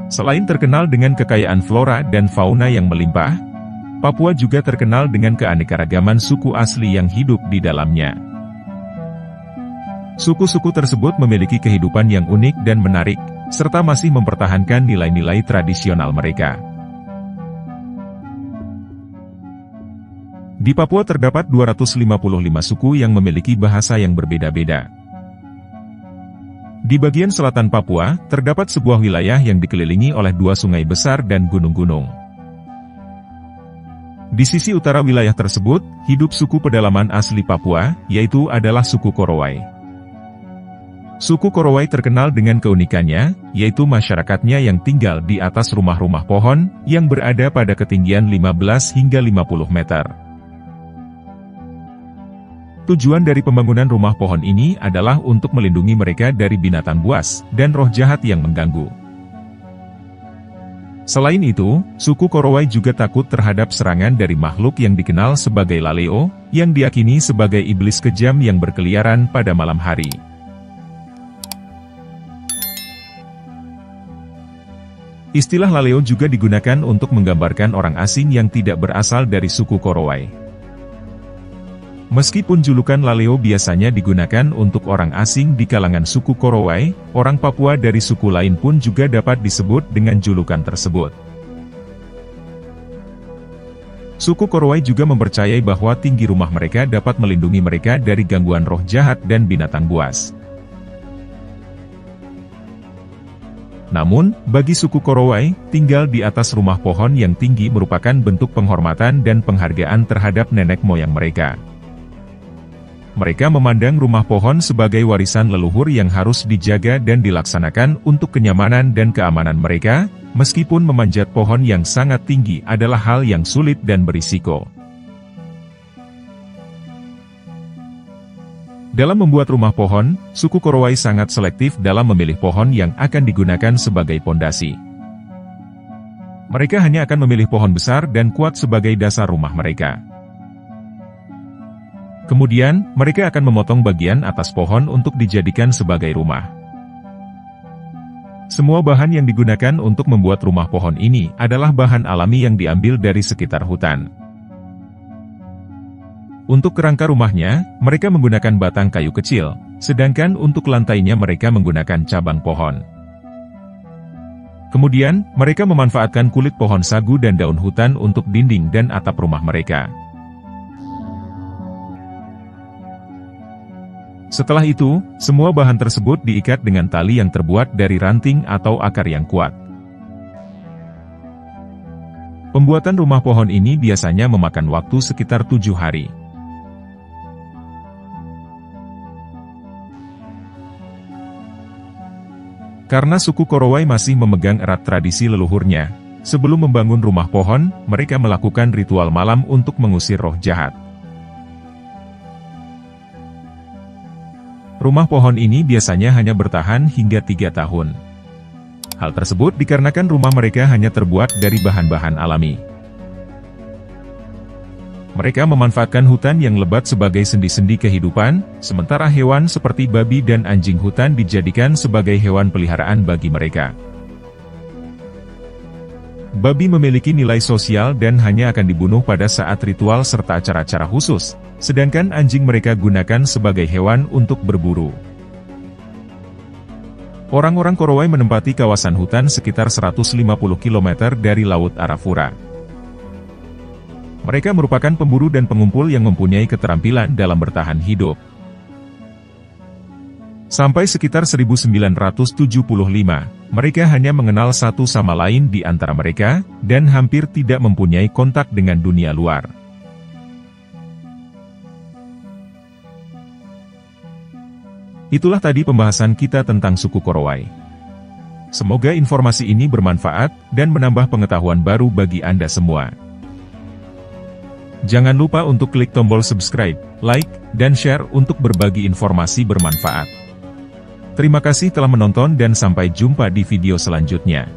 Selain terkenal dengan kekayaan flora dan fauna yang melimpah, Papua juga terkenal dengan keanekaragaman suku asli yang hidup di dalamnya. Suku-suku tersebut memiliki kehidupan yang unik dan menarik, serta masih mempertahankan nilai-nilai tradisional mereka. Di Papua terdapat 255 suku yang memiliki bahasa yang berbeda-beda. Di bagian selatan Papua, terdapat sebuah wilayah yang dikelilingi oleh 2 sungai besar dan gunung-gunung. Di sisi utara wilayah tersebut, hidup suku pedalaman asli Papua, yaitu adalah suku Korowai. Suku Korowai terkenal dengan keunikannya, yaitu masyarakatnya yang tinggal di atas rumah-rumah pohon, yang berada pada ketinggian 15 hingga 50 meter. Tujuan dari pembangunan rumah pohon ini adalah untuk melindungi mereka dari binatang buas dan roh jahat yang mengganggu. Selain itu, suku Korowai juga takut terhadap serangan dari makhluk yang dikenal sebagai Laleo, yang diyakini sebagai iblis kejam yang berkeliaran pada malam hari. Istilah Laleo juga digunakan untuk menggambarkan orang asing yang tidak berasal dari suku Korowai. Meskipun julukan Laleo biasanya digunakan untuk orang asing di kalangan suku Korowai, orang Papua dari suku lain pun juga dapat disebut dengan julukan tersebut. Suku Korowai juga mempercayai bahwa tinggi rumah mereka dapat melindungi mereka dari gangguan roh jahat dan binatang buas. Namun, bagi suku Korowai, tinggal di atas rumah pohon yang tinggi merupakan bentuk penghormatan dan penghargaan terhadap nenek moyang mereka. Mereka memandang rumah pohon sebagai warisan leluhur yang harus dijaga dan dilaksanakan untuk kenyamanan dan keamanan mereka, meskipun memanjat pohon yang sangat tinggi adalah hal yang sulit dan berisiko. Dalam membuat rumah pohon, suku Korowai sangat selektif dalam memilih pohon yang akan digunakan sebagai pondasi. Mereka hanya akan memilih pohon besar dan kuat sebagai dasar rumah mereka. Kemudian, mereka akan memotong bagian atas pohon untuk dijadikan sebagai rumah. Semua bahan yang digunakan untuk membuat rumah pohon ini adalah bahan alami yang diambil dari sekitar hutan. Untuk kerangka rumahnya, mereka menggunakan batang kayu kecil, sedangkan untuk lantainya mereka menggunakan cabang pohon. Kemudian, mereka memanfaatkan kulit pohon sagu dan daun hutan untuk dinding dan atap rumah mereka. Setelah itu, semua bahan tersebut diikat dengan tali yang terbuat dari ranting atau akar yang kuat. Pembuatan rumah pohon ini biasanya memakan waktu sekitar 7 hari. Karena suku Korowai masih memegang erat tradisi leluhurnya, sebelum membangun rumah pohon, mereka melakukan ritual malam untuk mengusir roh jahat. Rumah pohon ini biasanya hanya bertahan hingga 3 tahun. Hal tersebut dikarenakan rumah mereka hanya terbuat dari bahan-bahan alami. Mereka memanfaatkan hutan yang lebat sebagai sendi-sendi kehidupan, sementara hewan seperti babi dan anjing hutan dijadikan sebagai hewan peliharaan bagi mereka. Babi memiliki nilai sosial dan hanya akan dibunuh pada saat ritual serta acara-acara khusus, sedangkan anjing mereka gunakan sebagai hewan untuk berburu. Orang-orang Korowai menempati kawasan hutan sekitar 150 km dari Laut Arafura. Mereka merupakan pemburu dan pengumpul yang mempunyai keterampilan dalam bertahan hidup. Sampai sekitar 1975, mereka hanya mengenal satu sama lain di antara mereka, dan hampir tidak mempunyai kontak dengan dunia luar. Itulah tadi pembahasan kita tentang suku Korowai. Semoga informasi ini bermanfaat, dan menambah pengetahuan baru bagi Anda semua. Jangan lupa untuk klik tombol subscribe, like, dan share untuk berbagi informasi bermanfaat. Terima kasih telah menonton dan sampai jumpa di video selanjutnya.